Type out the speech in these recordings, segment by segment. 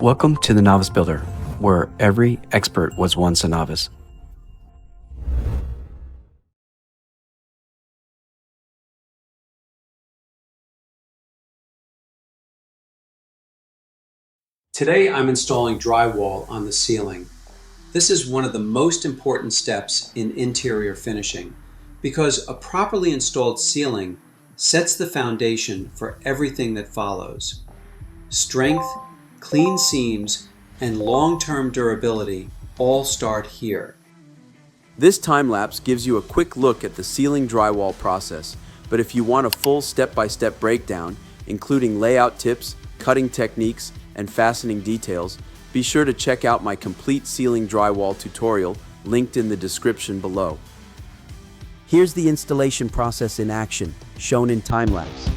Welcome to the Novice Builder, where every expert was once a novice. Today I'm installing drywall on the ceiling. This is one of the most important steps in interior finishing because a properly installed ceiling sets the foundation for everything that follows. Strength, clean seams, and long-term durability all start here. This time-lapse gives you a quick look at the ceiling drywall process, but if you want a full step-by-step breakdown, including layout tips, cutting techniques, and fastening details, be sure to check out my complete ceiling drywall tutorial linked in the description below. Here's the installation process in action, shown in time-lapse.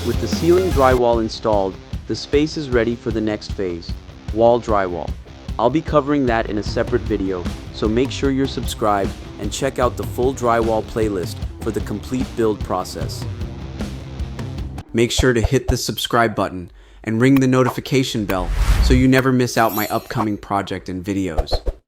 With the ceiling drywall installed, the space is ready for the next phase, wall drywall. I'll be covering that in a separate video, so make sure you're subscribed and check out the full drywall playlist for the complete build process. Make sure to hit the subscribe button and ring the notification bell so you never miss out my upcoming project and videos.